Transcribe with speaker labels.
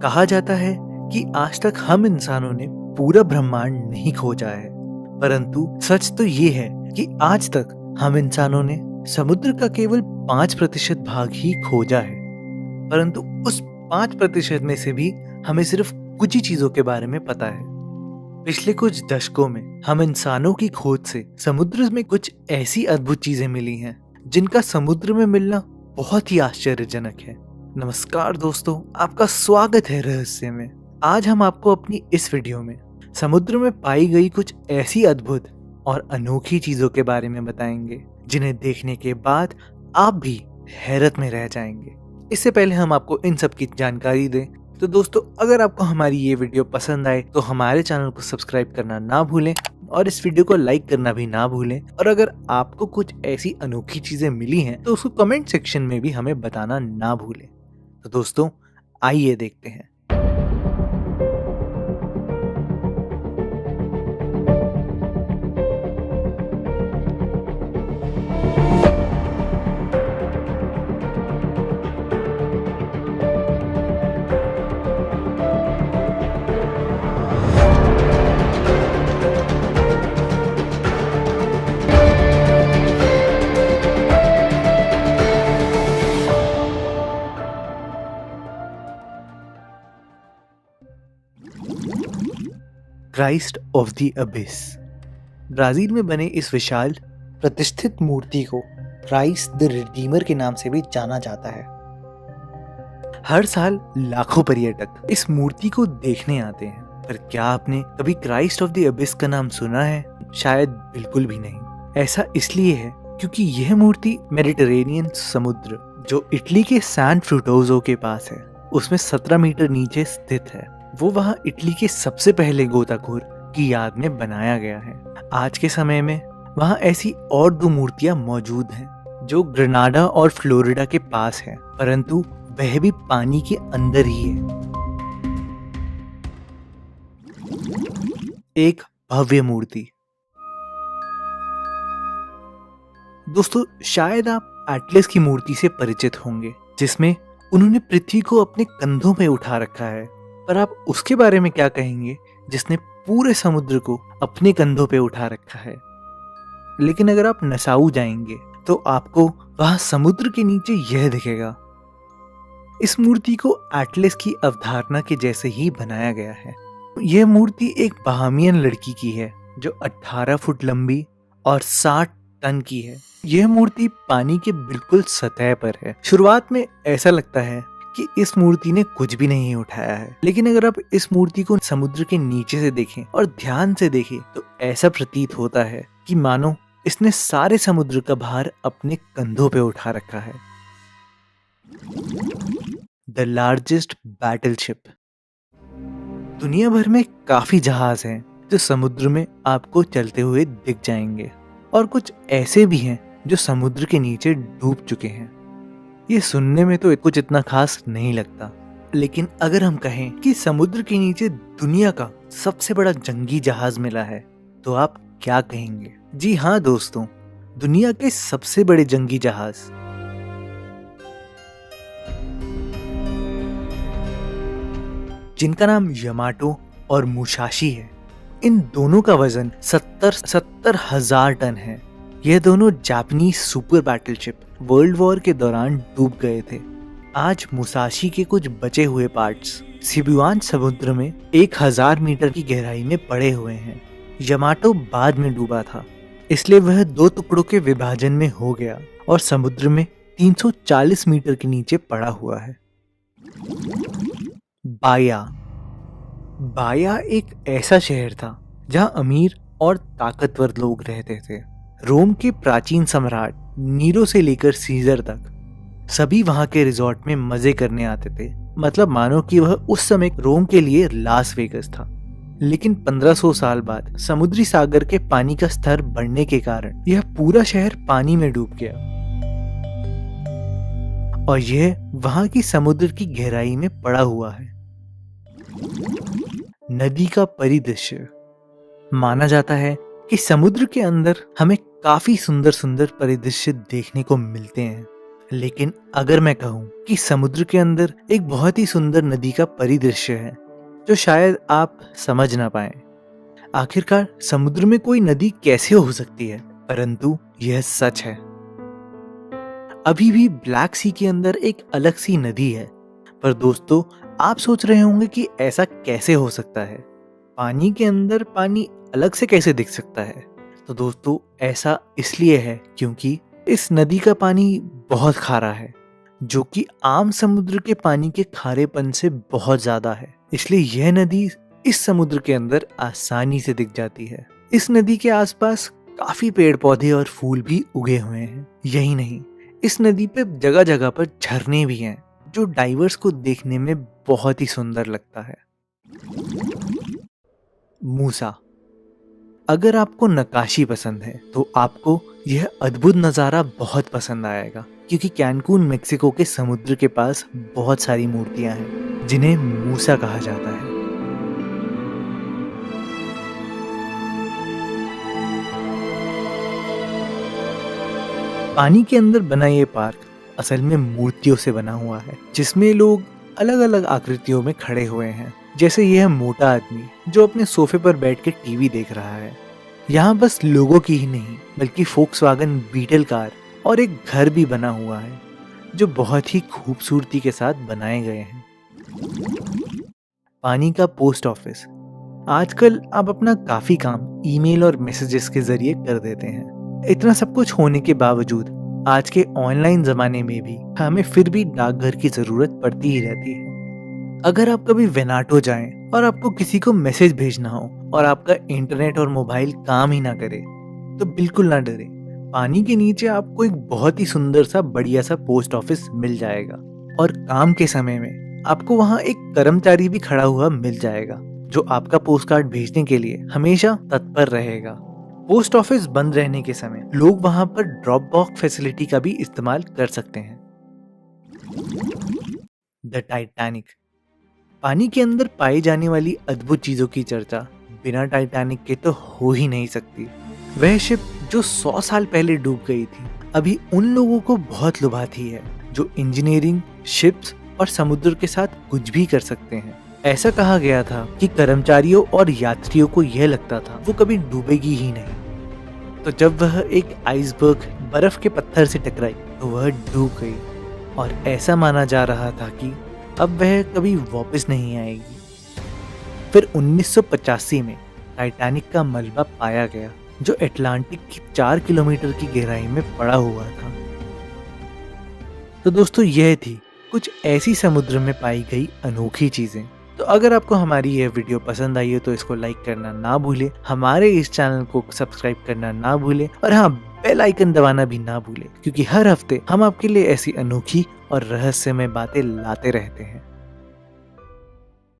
Speaker 1: कहा जाता है कि आज तक हम इंसानों ने पूरा ब्रह्मांड नहीं खोजा है, परंतु सच तो ये है कि आज तक हम इंसानों ने समुद्र का केवल 5% भाग ही खोजा है। परंतु उस 5% में से भी हमें सिर्फ कुछ ही चीजों के बारे में पता है। पिछले कुछ दशकों में हम इंसानों की खोज से समुद्र में कुछ ऐसी अद्भुत चीजें मिली हैं जिनका समुद्र में मिलना बहुत ही आश्चर्यजनक है। नमस्कार दोस्तों, आपका स्वागत है रहस्य में। आज हम आपको अपनी इस वीडियो में समुद्र में पाई गई कुछ ऐसी अद्भुत और अनोखी चीजों के बारे में बताएंगे जिन्हें देखने के बाद आप भी हैरत में रह जाएंगे। इससे पहले हम आपको इन सब की जानकारी दें तो दोस्तों, अगर आपको हमारी ये वीडियो पसंद आए तो हमारे चैनल को सब्सक्राइब करना ना भूलें और इस वीडियो को लाइक करना भी ना भूलें। और अगर आपको कुछ ऐसी अनोखी चीजें मिली हैं तो उसको कमेंट सेक्शन में भी हमें बताना ना भूलें। तो दोस्तों, आइए देखते हैं। Christ of the abyss. Brazil में बने इस विशाल प्रतिष्ठित मूर्ति को क्राइस्ट द रिडीमर के नाम से भी जाना जाता है। हर साल लाखों पर्यटक इस मूर्ति को देखने आते हैं, पर क्या आपने कभी क्राइस्ट ऑफ द अबिस का नाम सुना है? शायद बिल्कुल भी नहीं। ऐसा इसलिए है क्योंकि यह मूर्ति मेडिटेरेनियन समुद्र, जो इटली के सैन फ्रूटोजो के पास है, उसमें 17 मीटर नीचे स्थित है। वो वहाँ इटली के सबसे पहले गोताखोर की याद में बनाया गया है। आज के समय में वहाँ ऐसी और 2 मूर्तियां मौजूद हैं जो ग्रेनाडा और फ्लोरिडा के पास है, परंतु वह भी पानी के अंदर ही है। एक भव्य मूर्ति। दोस्तों, शायद आप एटलस की मूर्ति से परिचित होंगे, जिसमें उन्होंने पृथ्वी को अपने कंधों पे उठा रखा है। पर आप उसके बारे में क्या कहेंगे जिसने पूरे समुद्र को अपने कंधों पे उठा रखा है? लेकिन अगर आप नसाऊ जाएंगे तो आपको वहां समुद्र के नीचे यह दिखेगा। इस मूर्ति को एटलस की अवधारणा के जैसे ही बनाया गया है। यह मूर्ति एक बहामियन लड़की की है जो 18 फुट लंबी और 60 टन की है। यह मूर्ति पानी के बिल्कुल सतह पर है। शुरुआत में ऐसा लगता है कि इस मूर्ति ने कुछ भी नहीं उठाया है, लेकिन अगर आप इस मूर्ति को समुद्र के नीचे से देखें और ध्यान से देखें तो ऐसा प्रतीत होता है कि मानो इसने सारे समुद्र का भार अपने कंधों पे उठा रखा है। The largest battleship. दुनिया भर में काफी जहाज हैं जो समुद्र में आपको चलते हुए दिख जाएंगे, और कुछ ऐसे भी हैं जो समुद्र के नीचे डूब चुके हैं। ये सुनने में तो कुछ इतना खास नहीं लगता, लेकिन अगर हम कहें कि समुद्र के नीचे दुनिया का सबसे बड़ा जंगी जहाज मिला है तो आप क्या कहेंगे? जी हाँ दोस्तों, दुनिया के सबसे बड़े जंगी जहाज, जिनका नाम यमाटो और मुसाशी है, इन दोनों का वजन 70,000 टन है। यह दोनों Japanese super battleship world war के दौरान डूब गए थे। आज मुसाशी के कुछ बचे हुए पार्ट्स सिबुयान समुद्र में 1000 मीटर की गहराई में पड़े हुए हैं। यमाटो बाद में डूबा था, इसलिए वह 2 टुकड़ों के विभाजन में हो गया और समुद्र में 340 मीटर के नीचे पड़ा हुआ है। बाया। बाया एक ऐसा शहर था जहां अमीर और ताकतवर लोग रहते थे। रोम के प्राचीन सम्राट नीरो से लेकर सीजर तक सभी वहां के रिजॉर्ट में मजे करने आते थे। मतलब मानो कि वह उस समय रोम के लिए लास वेगस था। लेकिन 1500 साल बाद समुद्री सागर के पानी का स्तर बढ़ने के कारण यह पूरा शहर पानी में डूब गया और यह वहां की समुद्र की गहराई में पड़ा हुआ है। नदी का परिदृश्य। माना जाता है कि समुद्र के अंदर हमें काफी सुंदर सुंदर परिदृश्य देखने को मिलते हैं। लेकिन अगर मैं कहूँ कि समुद्र के अंदर एक बहुत ही सुंदर नदी का परिदृश्य है जो शायद आप समझ ना पाए। आखिरकार समुद्र में कोई नदी कैसे हो सकती है, परंतु यह सच है। अभी भी ब्लैक सी के अंदर एक अलग सी नदी है। पर दोस्तों, आप सोच रहे होंगे कि ऐसा कैसे हो सकता है, पानी के अंदर पानी अलग से कैसे दिख सकता है। तो दोस्तों, ऐसा इसलिए है क्योंकि इस नदी का पानी बहुत खारा है, जो कि आम समुद्र के पानी के खारेपन से बहुत ज्यादा है। इसलिए यह नदी इस समुद्र के अंदर आसानी से दिख जाती है। इस नदी के आसपास काफी पेड़ पौधे और फूल भी उगे हुए हैं। यही नहीं, इस नदी पे जगह जगह पर झरने भी हैं, जो डाइवर्स को देखने में बहुत ही सुंदर लगता है। मूसा। अगर आपको नक्काशी पसंद है तो आपको यह अद्भुत नज़ारा बहुत पसंद आएगा, क्योंकि कैनकून मेक्सिको के समुद्र के पास बहुत सारी मूर्तियां हैं जिन्हें मूसा कहा जाता है। पानी के अंदर बना ये पार्क असल में मूर्तियों से बना हुआ है, जिसमें लोग अलग अलग आकृतियों में खड़े हुए हैं। जैसे यह मोटा आदमी जो अपने सोफे पर बैठ के टीवी देख रहा है। यहाँ बस लोगों की ही नहीं, बल्कि फोक्सवैगन बीटल कार और एक घर भी बना हुआ है, जो बहुत ही खूबसूरती के साथ बनाए गए हैं। पानी का पोस्ट ऑफिस। आजकल आप अपना काफी काम ईमेल और मैसेजेस के जरिए कर देते हैं। इतना सब कुछ होने के बावजूद आज के ऑनलाइन जमाने में भी हमें फिर भी डाकघर की जरूरत पड़ती ही रहती है। अगर आप कभी वेनाटो जाएं और आपको किसी को मैसेज भेजना हो और आपका इंटरनेट और मोबाइल काम ही ना करे, तो बिल्कुल ना डरे। पानी के नीचे आपको एक बहुत ही सुंदर सा बढ़िया सा पोस्ट ऑफिस मिल जाएगा, और काम के समय में आपको वहाँ एक कर्मचारी भी खड़ा हुआ मिल जाएगा, जो आपका पोस्ट कार्ड भेजने के लिए हमेशा तत्पर रहेगा। पोस्ट ऑफिस बंद रहने के समय लोग वहां पर ड्रॉप बॉक्स फैसिलिटी का भी इस्तेमाल कर सकते हैं। The Titanic. पानी के अंदर पाई जाने वाली अद्भुत चीजों की चर्चा बिना टाइटैनिक के तो हो ही नहीं सकती। वह शिप जो 100 साल पहले डूब गई थी, अभी उन लोगों को बहुत लुभाती है जो इंजीनियरिंग, शिप्स और समुद्र के साथ कुछ भी कर सकते हैं। ऐसा कहा गया था कि कर्मचारियों और यात्रियों को यह लगता था वो कभी डूबेगी ही नहीं। तो जब वह एक आइसबर्ग बर्फ के पत्थर से टकराई तो वह डूब गई, और ऐसा माना जा रहा था कि अब वह कभी वापस नहीं आएगी। फिर 1985 में टाइटैनिक का मलबा पाया गया, जो अटलांटिक की 4 किलोमीटर की गहराई में पड़ा हुआ था। तो दोस्तों, यह थी कुछ ऐसी समुद्र में पाई गई अनोखी चीजें। तो अगर आपको हमारी यह वीडियो पसंद आई है तो इसको लाइक करना ना भूले, हमारे इस चैनल को सब्सक्राइब करना ना भूले, और हाँ, बेल आइकन दबाना भी ना भूले, क्योंकि हर हफ्ते हम आपके लिए ऐसी अनोखी और रहस्यमय बातें लाते रहते हैं।